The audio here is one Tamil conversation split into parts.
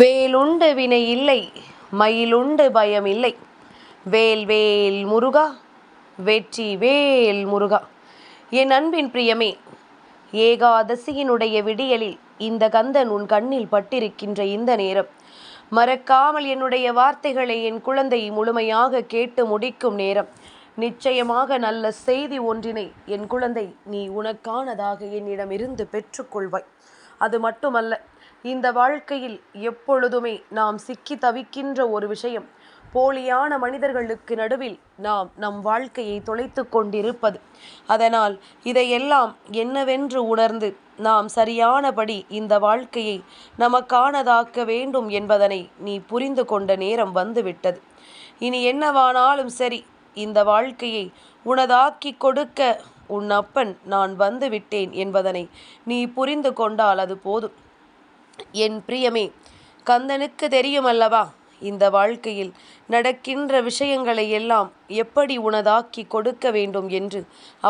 வேலுண்டு வினை இல்லை, மயிலுண்டு பயம் இல்லை. வேல் வேல் முருகா, வெற்றி வேல் முருகா. என் அன்பின் பிரியமே, ஏகாதசியினுடைய விடியலில் இந்த கந்தன் உன் கண்ணில் பட்டிருக்கின்ற இந்த நேரம், மறக்காமல் என்னுடைய வார்த்தைகளை என் குழந்தை முழுமையாக கேட்டு முடிக்கும் நேரம். நிச்சயமாக நல்ல செய்தி ஒன்றினை என் குழந்தை நீ உனக்கானதாக என்னிடமிருந்து பெற்றுக்கொள்வாய். அது மட்டுமல்ல, இந்த வாழ்க்கையில் எப்பொழுதுமே நாம் சிக்கி தவிக்கின்ற ஒரு விஷயம், போலியான மனிதர்களுக்கு நடுவில் நாம் நம் வாழ்க்கையை தொலைத்து கொண்டிருப்பது. அதனால் இதையெல்லாம் என்னவென்று உணர்ந்து நாம் சரியானபடி இந்த வாழ்க்கையை நமக்கானதாக்க வேண்டும் என்பதனை நீ புரிந்து கொண்ட நேரம் வந்துவிட்டது. இனி என்னவானாலும் சரி, இந்த வாழ்க்கையை உனதாக்கி கொடுக்க உன் அப்பன் நான் வந்து விட்டேன் என்பதனை நீ புரிந்து கொண்டால் அது போதும். என் பிரியமே, கந்தனுக்கு தெரியுமல்லவா இந்த வாழ்க்கையில் நடக்கின்ற விஷயங்களை எல்லாம் எப்படி உனதாக்கி கொடுக்க வேண்டும் என்று.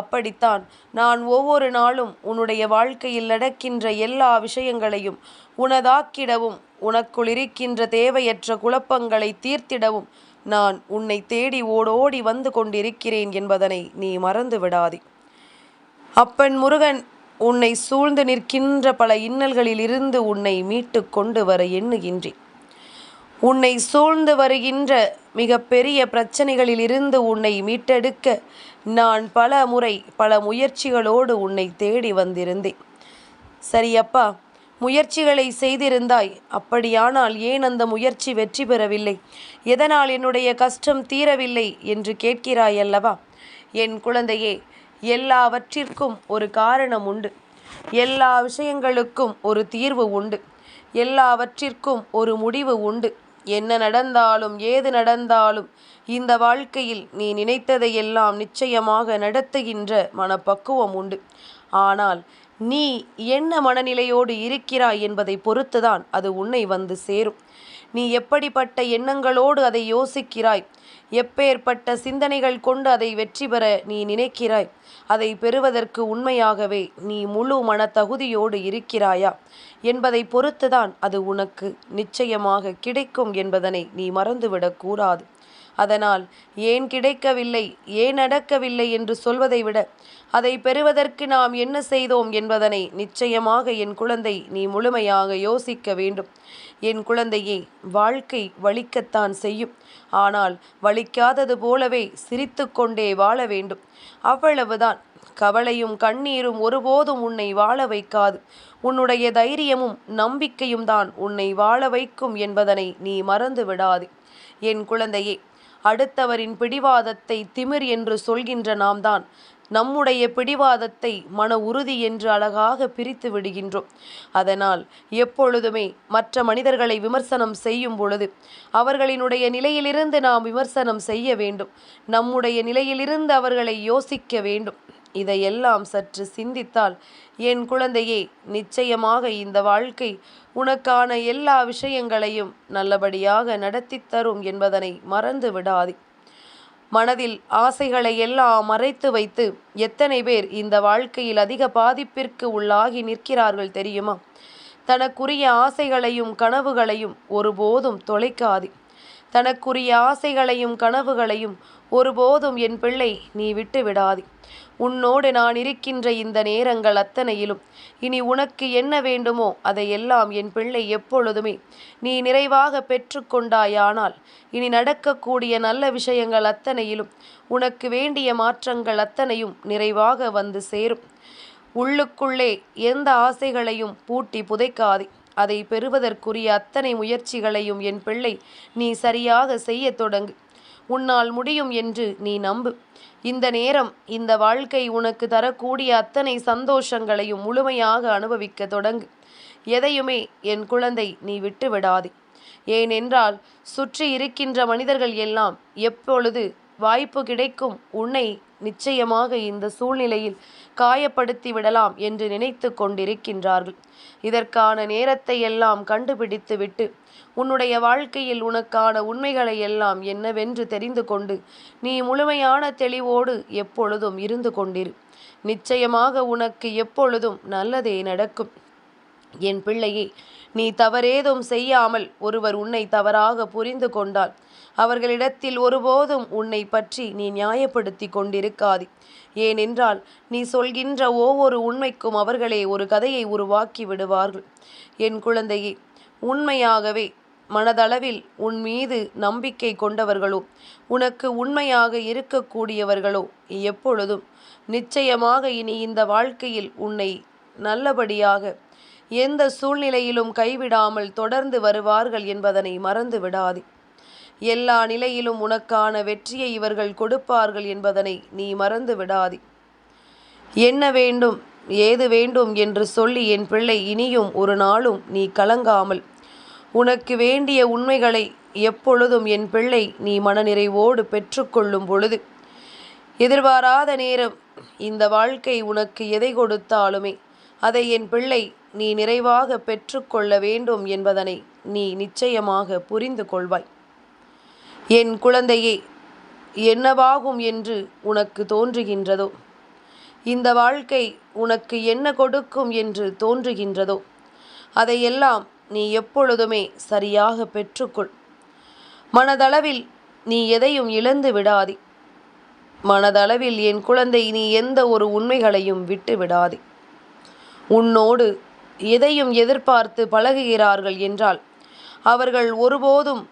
அப்படித்தான் நான் ஒவ்வொரு நாளும் உன்னுடைய வாழ்க்கையில் நடக்கின்ற எல்லா விஷயங்களையும் உனதாக்கிடவும், உனக்குள் இருக்கின்ற தேவையற்ற குழப்பங்களை தீர்த்திடவும் நான் உன்னை தேடி ஓடோடி வந்து கொண்டிருக்கிறேன் என்பதனை நீ மறந்து விடாதே. அப்பன் முருகன் உன்னை சூழ்ந்து நிற்கின்ற பல இன்னல்களில் இருந்து உன்னை மீட்டு கொண்டு வர எண்ணுகின்றேன். உன்னை சூழ்ந்து வருகின்ற மிக பெரிய பிரச்சனைகளில் இருந்து உன்னை மீட்டெடுக்க நான் பல முறை பல முயற்சிகளோடு உன்னை தேடி வந்திருந்தேன். சரியப்பா, முயற்சிகளை செய்திருந்தாய். அப்படியானால் ஏன் அந்த முயற்சி வெற்றி பெறவில்லை? எதனால் என்னுடைய கஷ்டம் தீரவில்லை என்று கேட்கிறாய் அல்லவா? என் குழந்தையே, எல்லாவற்றிற்கும் ஒரு காரணம் உண்டு. எல்லா விஷயங்களுக்கும் ஒரு தீர்வு உண்டு. எல்லாவற்றிற்கும் ஒரு முடிவு உண்டு. என்ன நடந்தாலும் ஏது நடந்தாலும் இந்த வாழ்க்கையில் நீ நினைத்ததையெல்லாம் நிச்சயமாக நடத்துகின்ற மனப்பக்குவம் உண்டு. ஆனால் நீ என்ன மனநிலையோடு இருக்கிறாய் என்பதை பொறுத்துதான் அது உன்னை வந்து சேரும். நீ எப்படிப்பட்ட எண்ணங்களோடு அதை யோசிக்கிறாய், எப்பேற்பட்ட சிந்தனைகள் கொண்டு அதை வெற்றி பெற நீ நினைக்கிறாய், அதை பெறுவதற்கு உண்மையாகவே நீ முழு மன தகுதியோடு இருக்கிறாயா என்பதை பொறுத்துதான் அது உனக்கு நிச்சயமாக கிடைக்கும் என்பதனை நீ மறந்துவிடக்கூடாது. அதனால் ஏன் கிடைக்கவில்லை, ஏன் நடக்கவில்லை என்று சொல்வதை விட அதை பெறுவதற்கு நாம் என்ன செய்தோம் என்பதனை நிச்சயமாக என் குழந்தை நீ முழுமையாக யோசிக்க வேண்டும். என் குழந்தையே, வாழ்க்கை வலிக்கத்தான் செய்யும். ஆனால் வலிக்காதது போலவே சிரித்து கொண்டே வாழ வேண்டும். அவ்வளவுதான். கவலையும் கண்ணீரும் ஒருபோதும் உன்னை வாழ வைக்காது. உன்னுடைய தைரியமும் நம்பிக்கையும் தான் உன்னை வாழ வைக்கும் என்பதனை நீ மறந்து விடாதே. என் குழந்தையே, அடுத்தவரின் பிடிவாதத்தை திமிர் என்று சொல்கின்ற நாம் தான் நம்முடைய பிடிவாதத்தை மன உறுதி என்று அழகாக பிரித்து விடுகின்றோம். அதனால் எப்பொழுதுமே மற்ற மனிதர்களை விமர்சனம் செய்யும் பொழுது அவர்களினுடைய நிலையிலிருந்து நாம் விமர்சனம் செய்ய வேண்டும். நம்முடைய நிலையிலிருந்து அவர்களை யோசிக்க வேண்டும். இதையெல்லாம் சற்று சிந்தித்தால் என் குழந்தையே, நிச்சயமாக இந்த வாழ்க்கை உனக்கான எல்லா விஷயங்களையும் நல்லபடியாக நடத்தி தரும் என்பதனை மறந்து விடாதே. மனதில் ஆசைகளை எல்லாம் மறைத்து வைத்து எத்தனை பேர் இந்த வாழ்க்கையில் அதிக பாதிப்பிற்கு உள்ளாகி நிற்கிறார்கள் தெரியுமா? தனக்குரிய ஆசைகளையும் கனவுகளையும் ஒருபோதும் தொலைக்காதே. தனக்குரிய ஆசைகளையும் கனவுகளையும் ஒருபோதும் என் பிள்ளை நீ விட்டு விடாதே. உன்னோடு நான் இருக்கின்ற இந்த நேரங்கள் அத்தனையிலும் இனி உனக்கு என்ன வேண்டுமோ அதையெல்லாம் என் பிள்ளை எப்பொழுதுமே நீ நிறைவாக பெற்று கொண்டாயானால் இனி நடக்கக்கூடிய நல்ல விஷயங்கள் அத்தனையிலும் உனக்கு வேண்டிய மாற்றங்கள் அத்தனையும் நிறைவாக வந்து சேரும். உள்ளுக்குள்ளே எந்த ஆசைகளையும் பூட்டி புதைக்காதே. அதை பெறுவதற்குரிய அத்தனை முயற்சிகளையும் என் பிள்ளை நீ சரியாக செய்ய தொடங்கு. உன்னால் முடியும் என்று நீ நம்பு. இந்த நேரம் இந்த வாழ்க்கை உனக்கு தரக்கூடிய அத்தனை சந்தோஷங்களையும் முழுமையாக அனுபவிக்க தொடங்கு. எதையுமே என் குழந்தை நீ விட்டு விடாதே. ஏனென்றால் சுற்றி இருக்கின்ற மனிதர்கள் எல்லாம் எப்பொழுது வாய்ப்பு கிடைக்கும் உன்னை நிச்சயமாக இந்த சூழ்நிலையில் காயப்படுத்தி விடலாம் என்று நினைத்து கொண்டிருக்கின்றார்கள். இதற்கான நேரத்தை எல்லாம் கண்டுபிடித்து விட்டு உன்னுடைய வாழ்க்கையில் உனக்கான உண்மைகளை எல்லாம் என்னவென்று தெரிந்து கொண்டு நீ முழுமையான தெளிவோடு எப்பொழுதும் இருந்து கொண்டிரு. நிச்சயமாக உனக்கு எப்பொழுதும் நல்லதே நடக்கும். என் பிள்ளையே, நீ தவறேதும் செய்யாமல் ஒருவர் உன்னை தவறாக புரிந்து கொண்டால் அவர்களிடத்தில் ஒருபோதும் உன்னை பற்றி நீ நியாயப்படுத்தி கொண்டிருக்காதே. ஏனென்றால் நீ சொல்கின்ற ஒவ்வொரு உண்மைக்கும் அவர்களே ஒரு கதையை உருவாக்கி விடுவார்கள். என் குழந்தையே, உண்மையாகவே மனதளவில் உன் மீது நம்பிக்கை கொண்டவர்களோ, உனக்கு உண்மையாக இருக்கக்கூடியவர்களோ எப்பொழுதும் நிச்சயமாக இனி இந்த வாழ்க்கையில் உன்னை நல்லபடியாக எந்த சூழ்நிலையிலும் கைவிடாமல் தொடர்ந்து வருவார்கள் என்பதனை மறந்து விடாதே. எல்லா நிலையிலும் உனக்கான வெற்றியை இவர்கள் கொடுப்பார்கள் என்பதனை நீ மறந்து விடாதே. என்ன வேண்டும் ஏது வேண்டும் என்று சொல்லி என் பிள்ளை இனியும் ஒரு நாளும் நீ கலங்காமல் உனக்கு வேண்டிய உண்மைகளை எப்பொழுதும் என் பிள்ளை நீ மனநிறைவோடு பெற்றுக்கொள்ளும் பொழுது, எதிர்பாராத நேரம் இந்த வாழ்க்கை உனக்கு எதை கொடுத்தாலுமே அதை என் பிள்ளை நீ நிறைவாக பெற்றுக்கொள்ள வேண்டும் என்பதனை நீ நிச்சயமாக புரிந்து கொள்வாய். என் குழந்தையே, என்னவாகும் என்று உனக்கு தோன்றுகின்றதோ, இந்த வாழ்க்கை உனக்கு என்ன கொடுக்கும் என்று தோன்றுகின்றதோ அதையெல்லாம் நீ எப்பொழுதுமே சரியாக பெற்றுக்கொள். மனதளவில் நீ எதையும் இழந்து விடாதே. மனதளவில் என் குழந்தை நீ எந்த ஒரு உண்மைகளையும் விட்டு விடாதே. உன்னோடு எதையும் எதிர்பார்த்து பழகுகிறார்கள் என்றால் அவர்கள் ஒருபோதும்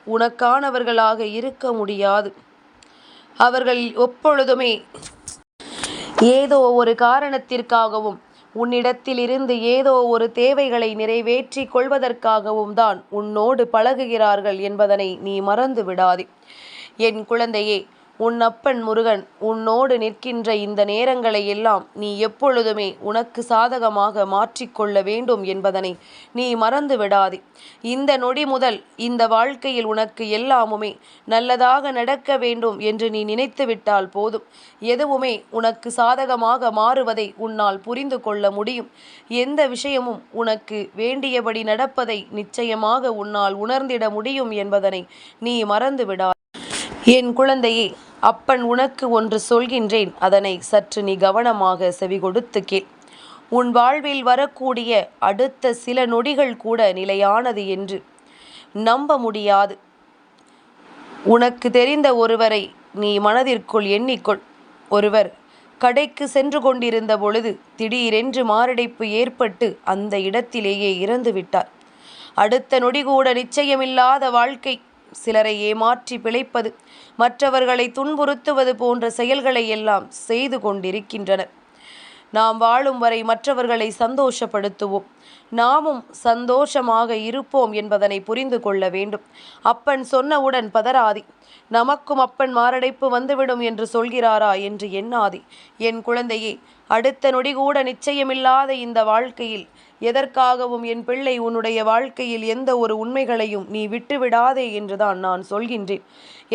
உனக்கானவர்களாக இருக்க முடியாது. அவர்கள் எப்பொழுதுமே ஏதோ ஒரு காரணத்திற்காகவும் உன்னிடத்திலிருந்து ஏதோ ஒரு தேவைகளை நிறைவேற்றி கொள்வதற்காகவும் தான் உன்னோடு பழகுகிறார்கள் என்பதனை நீ மறந்து விடாதே. என் குழந்தையே, உன் அப்பன் முருகன் உன்னோடு நிற்கின்ற இந்த நேரங்களை எல்லாம் நீ எப்பொழுதுமே உனக்கு சாதகமாக மாற்றிக்கொள்ள வேண்டும் என்பதனை நீ மறந்து விடாதே. இந்த நொடி முதல் இந்த வாழ்க்கையில் உனக்கு எல்லாமுமே நல்லதாக நடக்க வேண்டும் என்று நீ நினைத்து விட்டால் போதும். எதுவுமே உனக்கு சாதகமாக மாறுவதை உன்னால் புரிந்து கொள்ள முடியும். எந்த விஷயமும் உனக்கு வேண்டியபடி நடப்பதை நிச்சயமாக உன்னால் உணர்ந்திட முடியும் என்பதனை நீ மறந்து விடாதே. என் குழந்தையே, அப்பன் உனக்கு ஒன்று சொல்கின்றேன், அதனை சற்று நீ கவனமாக செவி கொடுத்து கேள். உன் வாழ்வில் வரக்கூடிய அடுத்த சில நொடிகள் கூட நிலையானது என்று நம்ப முடியாது. உனக்கு தெரிந்த ஒருவரை நீ மனதிற்குள் எண்ணிக்கொள். ஒருவர் கடைக்கு சென்று கொண்டிருந்த பொழுது திடீரென்று மாரடைப்பு ஏற்பட்டு அந்த இடத்திலேயே இறந்து விட்டார். அடுத்த நொடி கூட நிச்சயமில்லாத வாழ்க்கை, சிலரை ஏமாற்றி பிழைப்பது, மற்றவர்களை துன்புறுத்துவது போன்ற செயல்களை எல்லாம் செய்து கொண்டிருக்கின்றனர். நாம் வாழும் வரை மற்றவர்களை சந்தோஷப்படுத்துவோம், நாமும் சந்தோஷமாக இருப்போம் என்பதனை புரிந்து கொள்ள வேண்டும். அப்பன் சொன்னவுடன் பதறாதே. நமக்கும் அப்பன் மாரடைப்பு வந்துவிடும் என்று சொல்கிறாரா என்று எண்ணாதே. என் குழந்தையே, அடுத்த நொடி கூட நிச்சயமில்லாத இந்த வாழ்க்கையில் எதற்காகவும் என் பிள்ளை உன்னுடைய வாழ்க்கையில் எந்த ஒரு உண்மைகளையும் நீ விட்டுவிடாதே என்றுதான் நான் சொல்கின்றேன்.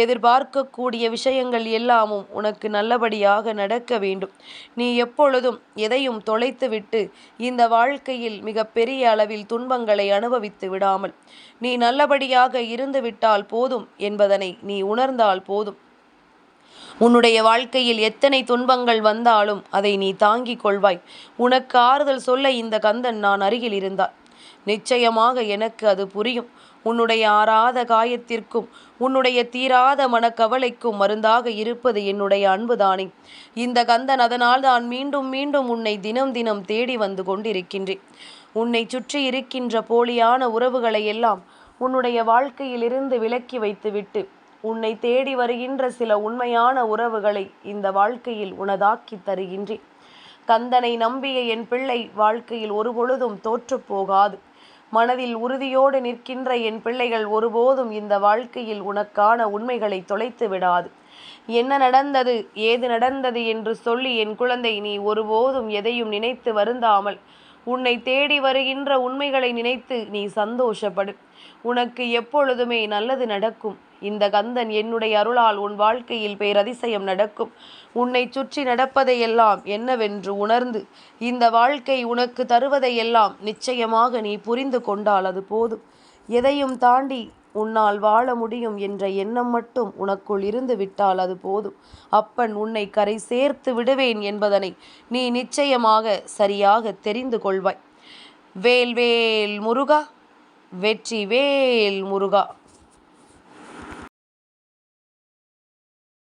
எதிர்பார்க்கக்கூடிய விஷயங்கள் எல்லாமும் உனக்கு நல்லபடியாக நடக்க வேண்டும். நீ எப்பொழுதும் எதையும் தொலைத்துவிட்டு இந்த வாழ்க்கையில் மிக பெரிய அளவில் துன்பங்களை அனுபவித்து விடாமல் நீ நல்லபடியாக இருந்து விட்டால் போதும் என்பதனை நீ உணர்ந்தால் போதும். உன்னுடைய வாழ்க்கையில் எத்தனை துன்பங்கள் வந்தாலும் அதை நீ தாங்கிக் கொள்வாய். உனக்கு ஆறுதல் சொல்ல இந்த கந்தன் நான் அருகில் இருந்தால் நிச்சயமாக எனக்கு அது புரியும். உன்னுடைய ஆறாத காயத்திற்கும் உன்னுடைய தீராத மனக்கவலைக்கும் மருந்தாக இருப்பது என்னுடைய அன்புதானே. இந்த கந்தன் அதனால் தான் மீண்டும் மீண்டும் உன்னை தினம் தினம் தேடி வந்து கொண்டிருக்கின்றேன். உன்னை சுற்றி இருக்கின்ற போலியான உறவுகளை எல்லாம் உன்னுடைய வாழ்க்கையிலிருந்து விலக்கி வைத்துவிட்டு உன்னை தேடி வருகின்ற சில உண்மையான உறவுகளை இந்த வாழ்க்கையில் உனதாக்கி தருகின்றேன். கந்தனை நம்பிய என் பிள்ளை வாழ்க்கையில் ஒருபொழுதும் தோற்று போகாது. மனதில் உறுதியோடு நிற்கின்ற என் பிள்ளைகள் ஒருபோதும் இந்த வாழ்க்கையில் உனக்கான உண்மைகளை தொலைத்து விடாது. என்ன நடந்தது ஏது நடந்தது என்று சொல்லி என் குழந்தை நீ ஒருபோதும் எதையும் நினைத்து வருந்தாமல் உன்னை தேடி வருகின்ற உண்மைகளை நினைத்து நீ சந்தோஷப்படு. உனக்கு எப்பொழுதுமே நல்லது நடக்கும். இந்த கந்தன் என்னுடைய அருளால் உன் வாழ்க்கையில் பேரதிசயம் நடக்கும். உன்னை சுற்றி நடப்பதையெல்லாம் என்னவென்று உணர்ந்து இந்த வாழ்க்கை உனக்கு தருவதையெல்லாம் நிச்சயமாக நீ புரிந்து கொண்டால் அது போதும். எதையும் தாண்டி உன்னால் வாழ முடியும் என்ற எண்ணம் மட்டும் உனக்குள் இருந்து விட்டால் அது போதும். அப்பன் உன்னை கரை சேர்த்து விடுவேன் என்பதனை நீ நிச்சயமாக சரியாக தெரிந்து கொள்வாய். வேல் வேல் முருகா, வெற்றி வேல் முருகா.